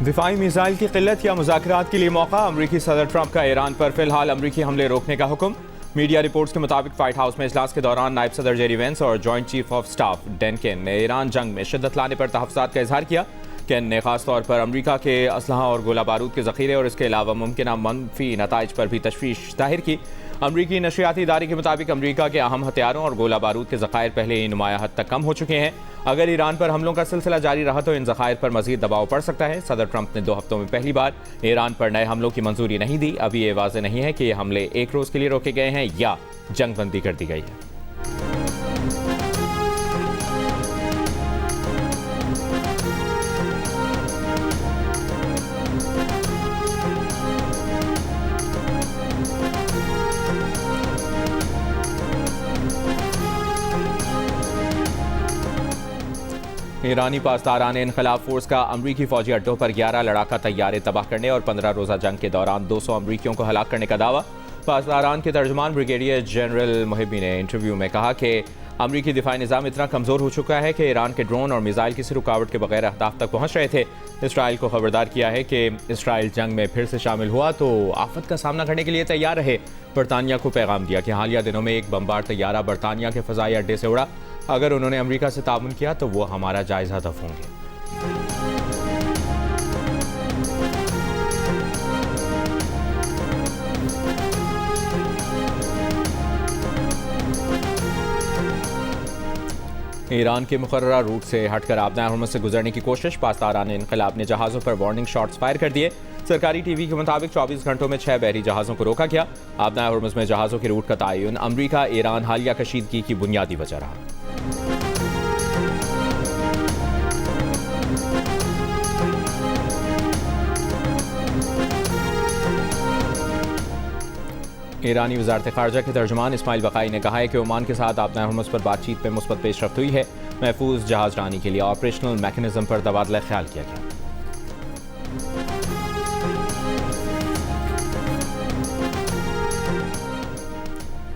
दिफाई missile की किल्लत या मुज़ाकरात के लिए मौका। अमरीकी सदर ट्रंप का ईरान पर फिलहाल अमरीकी हमले रोकने का हुक्म। मीडिया रिपोर्ट्स के मुताबिक व्हाइट हाउस में इजलास के दौरान नायब सदर जेरी वेंस और joint chief of staff Dan Caine ने ईरान जंग में शिद्दत लाने पर तहफ़्फ़ुज़ात का इजहार किया। केन ने खास तौर पर अमरीका के असलहा और गोला बारूद के ज़ख़ीरे और इसके अलावा मुमकिन मनफी नताइज पर भी तशवीश जाहिर की। अमरीकी नशरियाती इदारे के मुताबिक अमरीका के अहम हथियारों और गोला बारूद के ज़ख़ायर पहले ही नुमाया हद तक कम हो चुके हैं। अगर ईरान पर हमलों का सिलसिला जारी रहा तो इन ज़ख़ायर पर मज़ीद दबाव पड़ सकता है। सदर ट्रंप ने 2 हफ्तों में पहली बार ईरान पर नए हमलों की मंजूरी नहीं दी। अभी ये वाज़ेह नहीं है कि ये हमले एक रोज़ के लिए रोके गए हैं या जंग बंदी कर दी गई है। ईरानी पासदारान इनकलाब फोर्स का अमरीकी फौजी अड्डों पर 11 लड़ाका तैयारे तबाह करने और 15 रोज़ा जंग के दौरान 200 अमरीकियों को हलाक करने का दावा। पासदारान के तर्जमान ब्रिगेडियर जनरल मुहिबी ने इंटरव्यू में कहा कि अमरीकी दिफाई निज़ाम इतना कमज़ोर हो चुका है कि ईरान के ड्रोन और मिसाइल किसी रुकावट के बगैर अहदाफ तक पहुँच रहे थे। इसराइल को खबरदार किया है कि इसराइल जंग में फिर से शामिल हुआ तो आफत का सामना करने के लिए तैयार रहे। बरतानिया को पैगाम दिया कि हालिया दिनों में एक बमबार तैयारा बरतानिया के फ़ज़ाई अड्डे से उड़ा। अगर उन्होंने अमेरिका से ताउन किया तो वो हमारा जायज़ हदफ होंगे। ईरान के मुकर्ररा रूट से हटकर आबनाए हुर्मुज़ से गुजरने की कोशिश। पासदारान इनक़लाब ने जहाज़ों पर वार्निंग शॉट्स फायर कर दिए। सरकारी टीवी के मुताबिक 24 घंटों में 6 बहरी जहाज़ों को रोका गया। आबनाए हुर्मुज़ में जहाज़ों के रूट का तयन अमरीका ईरान हालिया कशीदगी की बुनियादी वजह रहा। ईरानी वज़ारत ख़ारजा के तर्जुमान इस्माइल बक़ाई ने कहा है कि ओमान के साथ आबनाए हुर्मुज़ पर बातचीत में मुस्बत पेशरफ्त हुई है। महफूज जहाज़ रानी के लिए ऑपरेशनल मैकेनिज़्म पर तबादला ख्याल किया गया।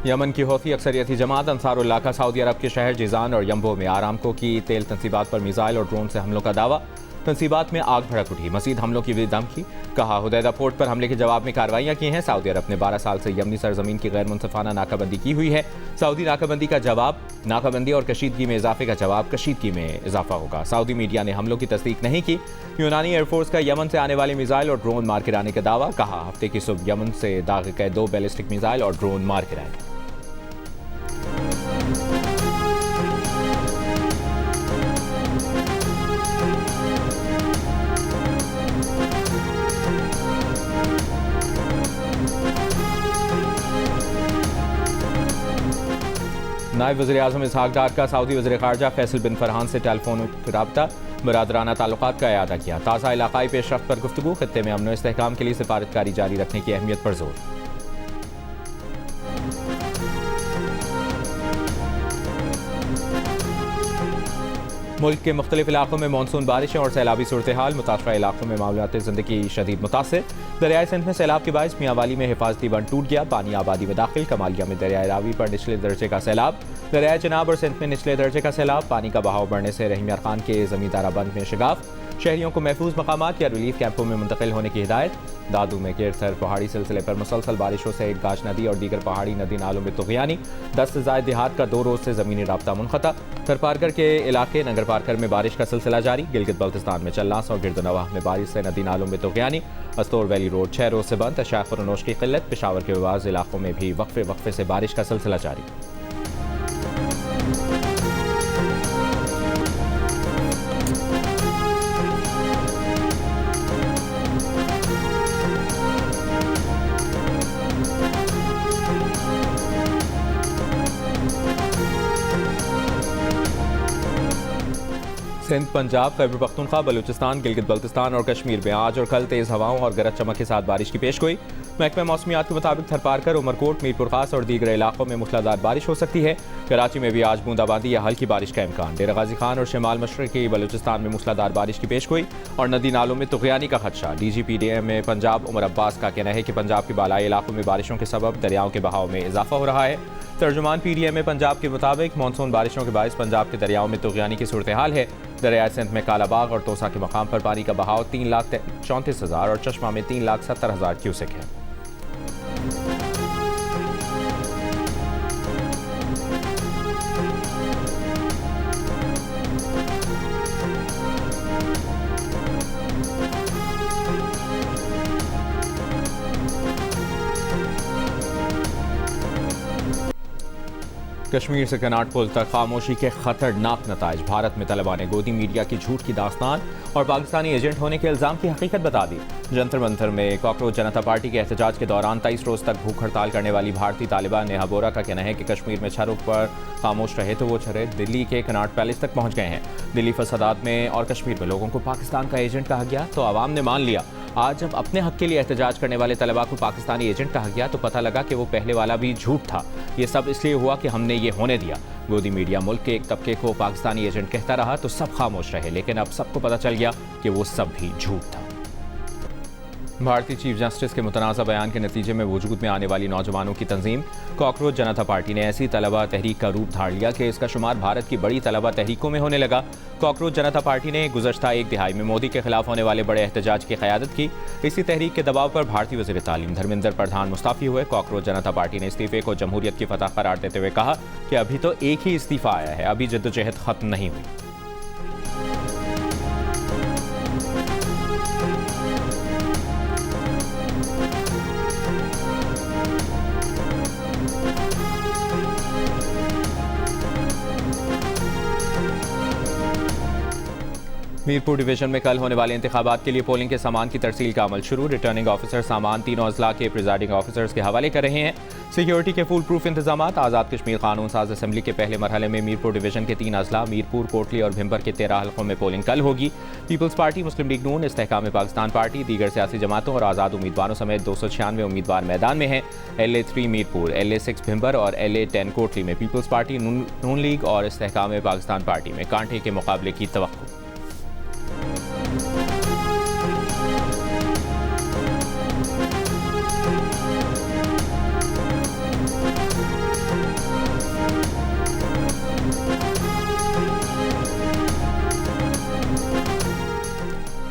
यमन की हौथी अक्सरियती जमात अंसारुल्लाह का सऊदी अरब के शहर जिजान और यम्बो में आरामको की तेल तनसीबात पर मिसाइल और ड्रोन से हमलों का दावा। तनसीबात में आग भड़क उठी। मजीद हमलों की भी धमकी। कहा हुदैदा पोर्ट पर हमले के जवाब में कार्रवाइयाँ की हैं। सऊदी अरब ने 12 साल से यमनी सरजमीन की गैर मुनसफाना नाकाबंदी की हुई है। सऊदी नाकाबंदी का जवाब नाकाबंदी और कशीदगी में इजाफे का जवाब कशीदगी में इजाफा होगा। सऊदी मीडिया ने हमलों की तस्दीक नहीं की। यूनानी एयरफोर्स का यमन से आने वाले मिसाइल और ड्रोन मार गिराने का दावा। कहा हफ्ते की सुबह यमन से दागे गए 2 बैलिस्टिक मिसाइल और ड्रोन मार गिराए गए। नायब वज़ीर आज़म इसहाक डार का सऊदी वज़ीर ख़ारजा फैसल बिन फरहान से टेलीफोन रब्ता बरादराना ताल्लुकात का इयादा किया। ताज़ा इलाक़ाई पेशरफ्त पर गुफ्तगू। खित्ते में अमन व इस्तेहकाम के लिए सिफारतकारी जारी रखने की अहमियत पर जोर। मुल्क के मुख्तलिफ इलाकों में मानसून बारिशें और सैलाबी सूरत हाल। मुतासरा इलाकों में मामलात ज़िंदगी शदीद मुतासिर। दरियाए सिंध में सैलाब के बायस मियांवाली में हिफाजती बंद टूट गया। पानी आबादी में दाखिल। कमालिया में दरियाए रावी पर निचले दर्जे का सैलाब। दरियाए चिनाब और सिंध में निचले दर्जे का सैलाब। पानी का बहाव बढ़ने से रहीम यार खान के ज़मींदारा बंद में शिगाफ। शहरियों को महफूज मकामात या रिलीफ कैंपों में मुंतकिल होने की हिदायत। दादू में केरसर पहाड़ी सिलसिले पर मुसलसल बारिशों से गाज नदी और दीगर पहाड़ी नदी नालों में तुग़यानी। 10 से ज़ायद देहात का 2 रोज़ से ज़मीनी राब्ता मुनक़ता। थरपारकर के इलाके नगर पारकर में बारिश का सिलसिला जारी। गिलगित बल्तिस्तान में चल्लास और गिरदनवाह में बारिश से नदी नालों में तुग़यानी। अस्तोर वैली रोड 6 रोज़ से बंद। अशाक और नोश की किल्लत। पेशावर के बाज़ इलाकों में भी वक्फे से बारिश का सिलसिला जारी। सिंध, पंजाब, खैबर पख्तूनख्वा, बलूचिस्तान, गिलगित बल्तिस्तान और कश्मीर में आज और कल तेज़ हवाओं और गरज चमक के साथ बारिश की पेशगोई। महकमा मौसमियात के मुताबिक थरपारकर, उमरकोट, मीरपुर खास और दीगर इलाकों में मूसलाधार बारिश हो सकती है। कराची में भी आज बूंदाबांदी या हल्की बारिश का इम्कान। डेरा गाजी खान और शिमाल मशरक़ी बलूचिस्तान में मूसलाधार बारिश की पेशगोई और नदी नालों में तुग़यानी का खदशा। DGPDM में पंजाब उमर अब्बास का कहना है कि पंजाब के बालाई इलाकों में बारिशों के सबब दरियाओं के बहाव में इजाफा हो रहा है। तर्जुमान PDM में पंजाब के मुताबिक मानसून बारिशों के बायस पंजाब के दरियाओं में तुग़यानी की सूरत हाल है। दरियाई सिंध में कालाबाग और तोसा के मकाम पर पानी का बहाव 3,34,000 और चश्मा में 3,70,000 क्यूसेक है। कश्मीर से कनाट पुल तक खामोशी के खतरनाक नताइज। भारत में तलबा ने गोदी मीडिया की झूठ की दास्तान और पाकिस्तानी एजेंट होने के इल्जाम की हकीकत बता दी। जंतर मंतर में कॉकरोच जनता पार्टी के एहतजाज के दौरान 23 रोज तक भूख हड़ताल करने वाली भारतीय तालिबा नेहा बोरा का कहना है कि कश्मीर में छह रुख पर खामोश रहे तो वो छरे दिल्ली के कनाट पैलेस तक पहुंच गए हैं। दिल्ली फसादात में और कश्मीर में लोगों को पाकिस्तान का एजेंट कहा गया तो आवाम ने मान लिया। आज जब अपने हक के लिए एहतजाज करने वाले तलबा को पाकिस्तानी एजेंट कहा गया तो पता लगा कि वो पहले वाला भी झूठ था। ये सब इसलिए हुआ कि हमने ये होने दिया। गोदी मीडिया मुल्क के एक तबके को पाकिस्तानी एजेंट कहता रहा तो सब खामोश रहे, लेकिन अब सबको पता चल गया कि वो सब भी झूठ था। भारतीय चीफ जस्टिस के मुतनाज़ा बयान के नतीजे में वजूद में आने वाली नौजवानों की तंजीम कॉकरोच जनता पार्टी ने ऐसी तलबा तहरीक का रूप धार लिया कि इसका शुमार भारत की बड़ी तलबा तहरीकों में होने लगा। कॉकरोच जनता पार्टी ने गुज़श्ता एक दिहाई में मोदी के खिलाफ होने वाले बड़े एहतजाज की क़यादत की। इसी तहरीक के दबाव पर भारतीय वज़ीर तालीम धर्मेंद्र प्रधान मुस्ताफ़ी हुए। कॉकरोच जनता पार्टी ने इस्तीफ़े को जमहूरियत की फतह करार देते हुए कहा कि अभी तो एक ही इस्तीफ़ा आया है, अभी जद्दोजहद ख़त्म नहीं हुई। मीरपुर डिवीजन में कल होने वाले इंतखाबात के लिए पोलिंग के सामान की तरसील का अमल शुरू। रिटर्निंग ऑफिसर सामान तीनों अजला के प्रिजाइडिंग ऑफिसर्स के हवाले कर रहे हैं। सिक्योरिटी के फुल प्रूफ इंतजाम। आज़ाद कश्मीर कानून साज असम्बली के पहले मरहले में मीरपुर डिवीजन के 3 अजला मीरपुर, कोटली और भिम्बर के 13 हल्कों में पोलिंग कल होगी। पीपल्स पार्टी, मुस्लिम लीग नून, इस्तेहकाम पाकिस्तान पार्टी, दीगर सियासी जमातों और आज़ाद उम्मीदवारों समेत 296 उम्मीदवार मैदान में हैं। LA3 मीरपुर, LA6 भिम्बर और LA10 कोटली में पीपल्स पार्टी, नून लीग और इस्तेहकाम पाकिस्तान पार्टी में कांटे के मुकाबले की तवक्को।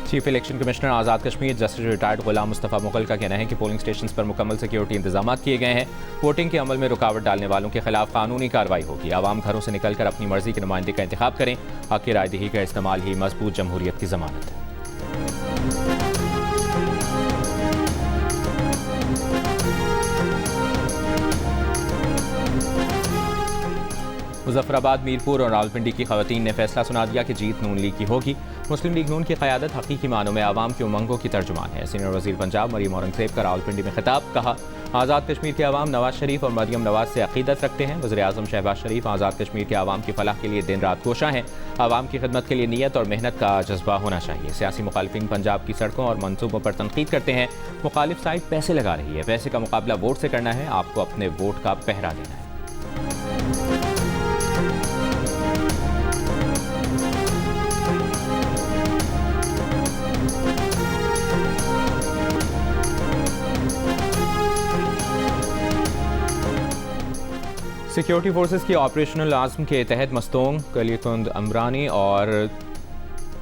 Chief election commissioner Azad Kashmir justice retired गुलाम मुस्तफ़ा मुगल का कहना है कि पोलिंग स्टेशन पर मुकम्मल सिक्योरिटी इंतजाम किए गए हैं। वोटिंग के अमल में रुकावट डालने वालों के खिलाफ कानूनी कार्रवाई होगी। आवाम घरों से निकलकर अपनी मर्जी के नुमाइंदे का इंतखाब करें। हक़ की रायदही का इस्तेमाल ही मजबूत जमहूरियत की ज़मानत है। मुजफ्फराबाद, मीरपुर और रावलपिंडी की खवातीन ने फैसला सुना दिया कि जीत नून लीग की होगी। मुस्लिम लीग नून की क़यादत हकीकी मानों में आवाम की उमंगों की तर्जुमान है। सीनियर वज़ीर पंजाब मरीम औरंगज़ेब का रावलपिंडी में खिताब। कहा, आज़ाद कश्मीर के आवाम नवाज शरीफ और मरियम नवाज से अक़ीदत रखते हैं। वज़ीर आज़म शहबाज शरीफ आज़ाद कश्मीर के आवाम की फलाह के लिए दिन रात कोशा हैं। आवाम की खिदमत के लिए नीयत और मेहनत का जज्बा होना चाहिए। सियासी मुखालिफिन पंजाब की सड़कों और मनसूबों पर तनकीद करते हैं। मुखालिफ साइड पैसे लगा रही है। पैसे का मुकाबला वोट से करना है। आपको अपने वोट का पहरा देना है। सिक्योरिटी फोर्सेस की ऑपरेशनल आज़म के तहत मस्तोंग, कलीकुंद, अमरानी और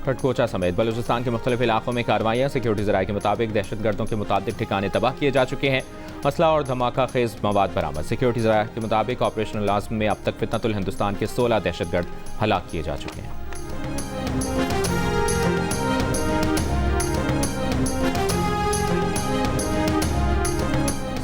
खटकोचा समेत बलूचिस्तान के मुख्तलिफ इलाकों में कार्रवाइयाँ। सिक्योरिटी ज़राए के मुताबिक दहशतगर्दों के मुताबिक ठिकाने तबाह किए जा चुके हैं। असला और धमाका खेज मवाद बरामद। सिक्योरिटी ज़राए के मुताबिक ऑपरेशनल आज़म में अब तक फितनतुल हिंदुस्तान के 16 दहशतगर्द हलाक किए जा चुके हैं।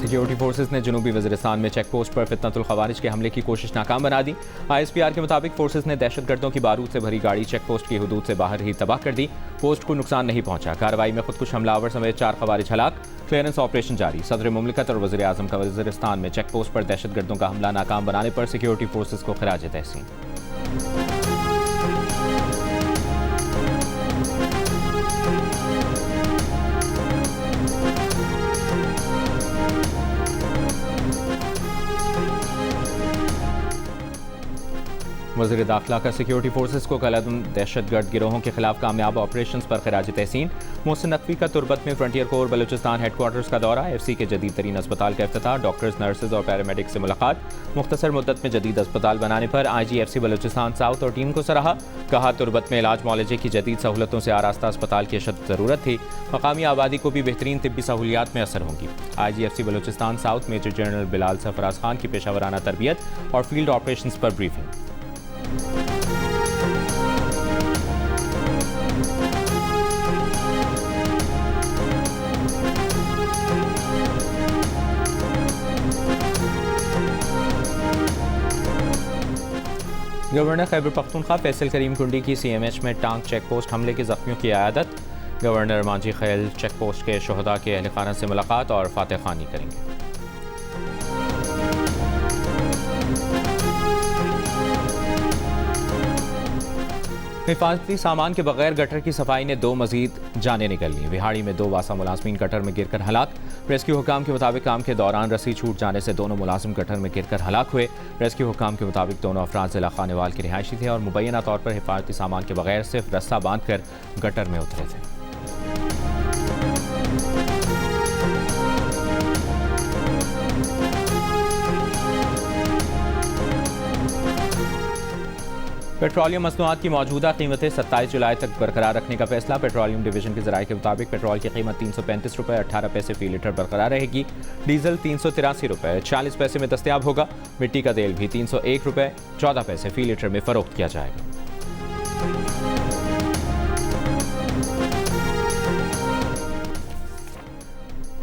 सिक्योरिटी फोर्सेस ने जनूबी वज़ीरिस्तान में चेक पोस्ट पर फितनतुल ख़वारिज के हमले की कोशिश नाकाम बना दी। ISPR के मुताबिक फोर्सेस ने दहशतगर्दों की बारूद से भरी गाड़ी चेक पोस्ट की हुदूद से बाहर ही तबाह कर दी। पोस्ट को नुकसान नहीं पहुंचा। कार्रवाई में खुदकुश हमलावर समेत 4 ख़वारिज हलाक। क्लियरेंस ऑपरेशन जारी। सदर मुमलिकत और वज़ीर आज़म का वज़ीरिस्तान में चेक पोस्ट पर दहशतगर्दों का हमला नाकाम बनाने पर सिक्योरिटी फोर्सेस को खिराज तहसीन। वज़ीर दाखिला का सिक्योरिटी फोर्सेस को कलअदम दहशतगर्द गिरोहों के खिलाफ कामयाब ऑपरेशन पर खराज तहसीन। मोहसिन नकवी का तुरबत में फ्रंटियर कोर बलूचिस्तान हेडक्वार्टर्स का दौरा। FC के जदीद तरीन अस्पताल का इफ्तिताह। डॉक्टर्स, नर्सेज और पैरामेडिक से मुलाकात। मुख्तसर मुद्दत में जदीद अस्पताल बनाने पर IG FC बलूचिस्तान साउथ और टीम को सराहा। कहा तुरबत में इलाज मुआलजे की जदीद सहूलतों से आरास्ता अस्पताल की अशद ज़रूरत थी। मकामी आबादी को भी बेहतरीन तिब्बी सहूलियात में असर होंगी। IG FC Balochistan south major general Bilal Sarfaraz Khan की पेशावराना तरबियत और फील्ड ऑपरेशंस पर ब्रीफिंग। गवर्नर खैबर पख्तूनख्वा फैसल करीम कुंडी की CMH में टांग चेक पोस्ट हमले के जख्मियों की आयादत। गवर्नर मांझी खैल चेक पोस्ट के शहदा के अहल खाना से मुलाकात और फातह खानी करेंगे। हिफाजती सामान के बगैर गटर की सफाई ने 2 मजीद जाने निकल ली। विहाड़ी में 2 वासा मुलाजमीन गटर में गिरकर हलाक। रेस्क्यू हुकाम के मुताबिक काम के दौरान रस्सी छूट जाने से दोनों मुलाजिम गटर में गिरकर हलाक हुए। रेस्क्यू हुकाम के मुताबिक दोनों अफराद जिला खानेवाल के रिहायशी थे और मुबैना तौर पर हिफाजती सामान के बगैर सिर्फ रस्सा बांध कर गटर में उतरे थे। पेट्रोलियम मसनूआत की मौजूदा कीमतें 27 जुलाई तक बरकरार रखने का फैसला। पेट्रोलियम डिवीजन के ज़राए के मुताबिक पेट्रोल की कीमत 335 रुपये 18 पैसे फी लीटर बरकरार रहेगी। डीजल 383 रुपये 40 पैसे में दस्तयाब होगा। मिट्टी का तेल भी 301 रुपये 14 पैसे फी लीटर में फरोख्त किया जाएगा।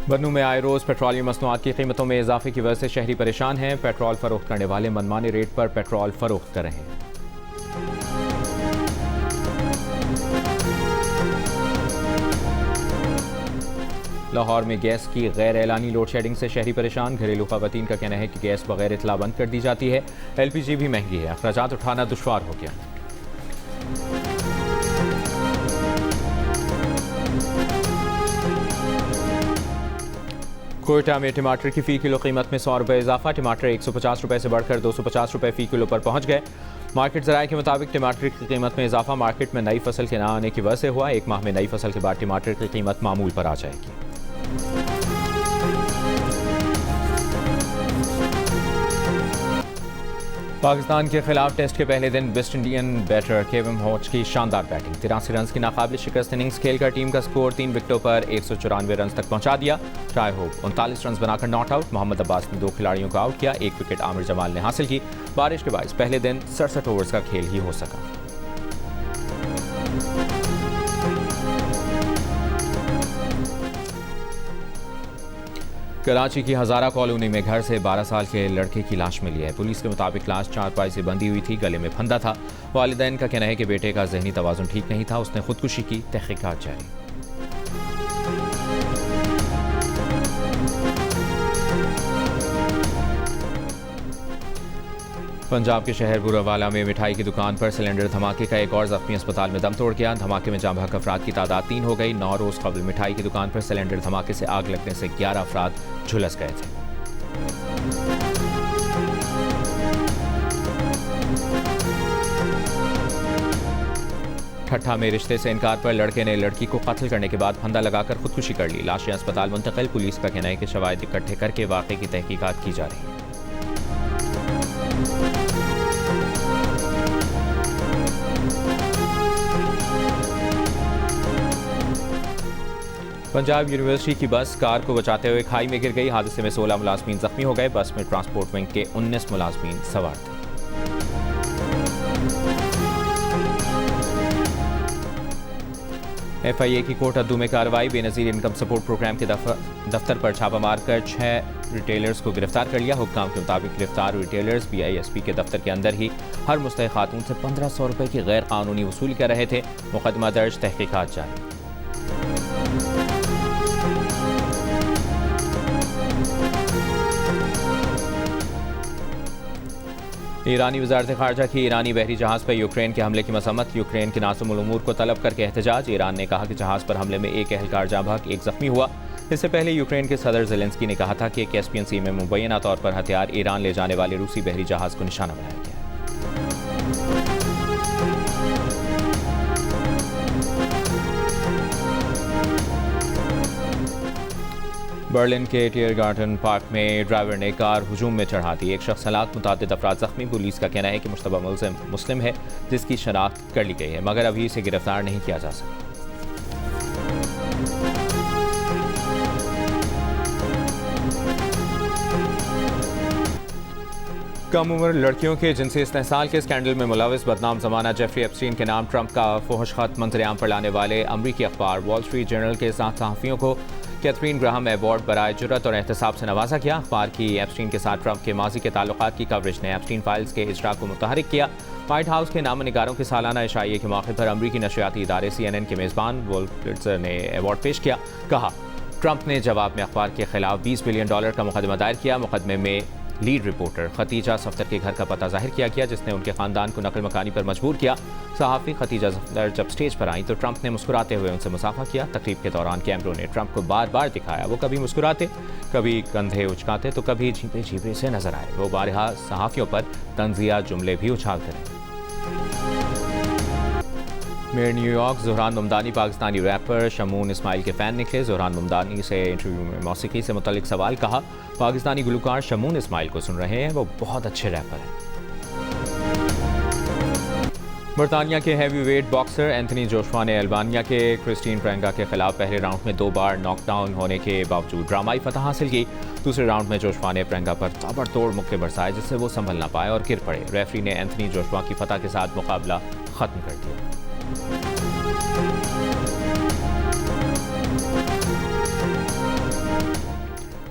बन्नू में आए रोज़ पेट्रोलियम मसनूआत की कीमतों में इजाफे की वजह से शहरी परेशान हैं। पेट्रोल फरोख्त करने वाले मनमाने रेट पर पेट्रोल फरोख्त कर रहे हैं। लाहौर में गैस की गैर एलानी लोड शेडिंग से शहरी परेशान। घरेलू खवातीन का कहना है कि गैस बगैर इतला बंद कर दी जाती है। LPG भी महंगी है, अखराजात उठाना दुश्वार हो गया। कोयटा में टमाटर की फ़ी किलो कीमत में 100 रुपये इजाफा। टमाटर 150 रुपये से बढ़कर 250 रुपये फ़ी किलो पर पहुंच गए। मार्केट ज़राए के मुताबिक टमाटर की कीमत में इजाफा मार्केट में नई फसल के न आने की वजह से हुआ। 1 माह में नई फसल के बाद टमाटर की कीमत मामूल पर आ जाएगी। पाकिस्तान के खिलाफ टेस्ट के पहले दिन West Indian batter Kevin Hodge की शानदार बैटिंग। 83 रन की नाकाबिल शिकस्त इनिंग्स खेलकर टीम का स्कोर 3 विकेटों पर 194 रन तक पहुंचा दिया। शाय होप 39 रन बनाकर नॉट आउट। मोहम्मद अब्बास ने 2 खिलाड़ियों को आउट किया। 1 विकेट आमिर जमाल ने हासिल की। बारिश के बायस पहले दिन 67 ओवर्स का खेल ही हो सका। कराची की हजारा कॉलोनी में घर से 12 साल के लड़के की लाश मिली है। पुलिस के मुताबिक लाश चारपाई से बंधी हुई थी, गले में फंदा था। वालिदैन का कहना है कि बेटे का जहनी तवाज़ुन ठीक नहीं था, उसने खुदकुशी की। तहकीकात जारी। पंजाब के शहर बुरावाला में मिठाई की दुकान पर सिलेंडर धमाके का एक और जख्मी अस्पताल में दम तोड़ गया। धमाके में जाँ बहक अफराद की तादाद 3 हो गई। 9 रोज़ कबल मिठाई की दुकान पर सिलेंडर धमाके से आग लगने से 11 अफराद झुलस गए थे। ठट्ठा में रिश्ते से इनकार पर लड़के ने लड़की को कत्ल करने के बाद फंदा लगाकर खुदकुशी कर ली। लाशें अस्पताल मुंतकिल। पुलिस का कहना है कि शवाहिद इकट्ठे करके वाक़े की तहकीकात की जा रही है। पंजाब यूनिवर्सिटी की बस कार को बचाते हुए खाई में गिर गई। हादसे में 16 मुलाजमीन जख्मी हो गए। बस में ट्रांसपोर्ट विंग के 19 मुलाजमीन सवार थे। FIA की कोर्ट अद्दू में कार्रवाई। बेनजीर इनकम सपोर्ट प्रोग्राम के दफ्तर पर छापा मारकर 6 रिटेलर्स को गिरफ्तार कर लिया। हुक्काम के मुताबिक गिरफ्तार रिटेलर्स BISP के दफ्तर के अंदर ही हर मुस्तहिक खातून से 1500 रुपये की गैर कानूनी वसूली कर रहे थे। मुकदमा दर्ज, तहकीकात जारी। ईरानी वज़ारत ख़ारजा की ईरानी बहरी जहाज़ पर यूक्रेन के हमले की मसम्मत। यूक्रेन के नासुमुल उमूर को तलब करके एहतजाज। ईरान ने कहा कि जहाज़ पर हमले में 1 एहलकार जाँ बहक, 1 ज़ख्मी हुआ। इससे पहले यूक्रेन के सदर ज़ेलेंस्की ने कहा था कि कैस्पियन सी में मुबैना तौर पर हथियार ईरान ले जाने वाले रूसी बहरी जहाज़ को निशाना बनाया गया। बर्लिन के टियर गार्डन पार्क में ड्राइवर ने कार हुजूम में चढ़ा दी। एक शख्स हलाक, मुतअद्दिद अफराद जख्मी। पुलिस का कहना है कि मुश्तबा मुल्ज़िम मुस्लिम है, जिसकी शनाख्त कर ली गई है, मगर अभी इसे गिरफ्तार नहीं किया जा सका। कम उम्र लड़कियों के जिनसी इस्तेहसाल के स्कैंडल में मुलविस बदनाम जमाना जेफरी एप्स्टीन के नाम ट्रंप का फुहश खत मंजरेआम पर लाने वाले अमरीकी अखबार वॉल स्ट्रीट जर्नल के 7 सहाफ़ियों को कैथरीन ग्राहम अवार्ड बराए जुर्रत और एहतसाब से नवाजा किया। अखबार की एप्स्टीन के साथ ट्रंप के माजी के ताल्लुकात की कवरेज ने एप्स्टीन फाइल्स के इजरा को मुतहरिक किया। व्हाइट हाउस के नामनिगारों के सालाना इशाइये के मौके पर अमरीकी नशरियाती इदारे CNN के मेज़बान वोल्फ्लिट्ज़र ने अवार्ड पेश किया। कहा, ट्रंप ने जवाब में अखबार के खिलाफ $20 बिलियन का मुकदमा दायर किया। मुकदमे में लीड रिपोर्टर खतीजा सफ्दर के घर का पता जाहिर किया गया, जिसने उनके खानदान को नकल मकानी पर मजबूर किया। सहाफ़ी खतीजा सफ्दर जब स्टेज पर आई तो ट्रंप ने मुस्कुराते हुए उनसे मुसाफा किया। तकरीब के दौरान कैमरों ने ट्रंप को बार बार दिखाया। वो कभी मुस्कुराते, कभी कंधे उचकाते तो कभी झीपे झीपे से नजर आए। वो बारहा सहाफ़ियों पर तंजिया जुमले भी उछालते रहे। Mayor New York Zohran Mamdani Pakistani rapper Shamoon Ismail के फ़ैन निकले। ज़ोहरान ममदानी से इंटरव्यू में मौसीकी से मुतल्लिक सवाल। कहा, पाकिस्तानी गुलकार शमून इस्माइल को सुन रहे हैं, वो बहुत अच्छे रैपर हैं। बरतानिया के heavy weight boxer Anthony Joshua ने अल्बानिया के क्रिस्टीन प्रेंगा के खिलाफ पहले राउंड में 2 बार नॉकडाउन होने के बावजूद ड्रामाई फतह हासिल की। दूसरे राउंड में जोशुआ ने प्रेंगा पर ताबड़तोड़ मुक्के बरसाए, जिससे वो संभल ना पाए और गिर पड़े। रेफरी ने एंथनी जोशुआ की फतह के साथ मुकाबला खत्म कर दिया।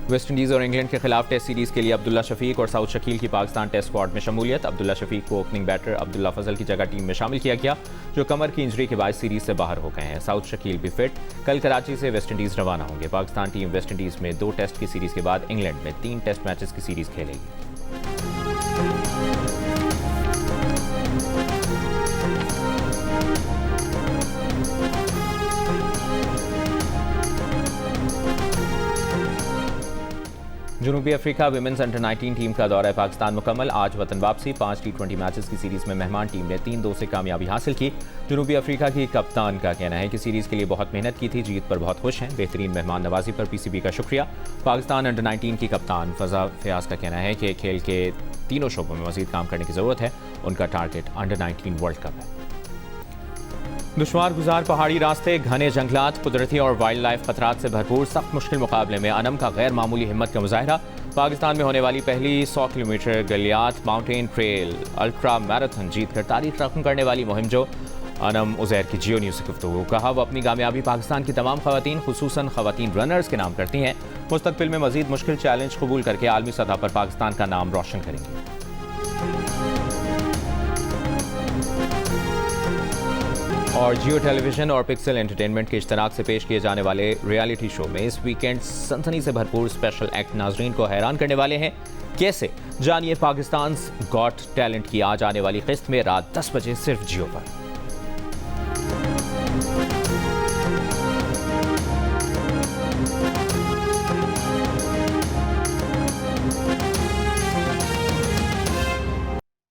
वेस्ट इंडीज़ और इंग्लैंड के खिलाफ टेस्ट सीरीज़ के लिए अब्दुल्ला शफीक और साउद शकील की पाकिस्तान टेस्ट स्क्वाड में शमूलियत। अब्दुल्ला शफीक को ओपनिंग बैटर अब्दुल्ला फजल की जगह टीम में शामिल किया गया, जो कमर की इंजरी के बाद सीरीज़ से बाहर हो गए हैं। साउद शकील भी फिट। कल कराची से वेस्ट इंडीज़ रवाना होंगे। पाकिस्तान टीम वेस्ट इंडीज़ में 2 टेस्ट की सीरीज़ के बाद इंग्लैंड में 3 टेस्ट मैचेस की सीरीज़ खेलेगी। जनूबी अफ्रीका विमेंस अंडर 19 टीम का दौरा पाकिस्तान मुकम्मल। आज वतन वापसी। 5 T20 मैचेस की सीरीज़ में मेहमान टीम ने 3-2 से कामयाबी हासिल की। जनूबी अफ्रीका की कप्तान का कहना है कि सीरीज़ के लिए बहुत मेहनत की थी, जीत पर बहुत खुश हैं। बेहतरीन मेहमान नवाजी पर PCB का शुक्रिया। पाकिस्तान अंडर 19 की कप्तान फ़ज़ा फ़याज़ का कहना है कि खेल के तीनों शोबों में मज़ीद काम करने की ज़रूरत है। उनका टारगेट अंडर 19 वर्ल्ड कप है। दुश्वार गुजार पहाड़ी रास्ते, घने जंगलात, कुदरती और वाइल्ड लाइफ खतरात से भरपूर सख्त मुश्किल मुकाबले में अनम का गैर मामूली हिम्मत का मुजाहिरा। पाकिस्तान में होने वाली पहली 100 kilometre Galiyat mountain trail ultra marathon जीतकर तारीख रकम करने वाली मुहिम जो अनम उज़ैर की जियो न्यूज़ से गुफ्तगू। कहा, वो अपनी कामयाबी पाकिस्तान की तमाम खवातीन, खुसूसन खवातीन रनर्स के नाम करती हैं। मुस्तकबिल में मजीद मुश्किल चैलेंज कबूल करके आलमी सतह पर पाकिस्तान का नाम रोशन करेंगी। और जियो टेलीविजन और पिक्सल एंटरटेनमेंट के इश्तराक से पेश किए जाने वाले रियलिटी शो में इस वीकेंड सनसनी से भरपूर स्पेशल एक्ट नाजरीन को हैरान करने वाले हैं। कैसे, जानिए पाकिस्तान गॉट टैलेंट की आज आने वाली किस्त में रात 10 बजे सिर्फ जियो पर।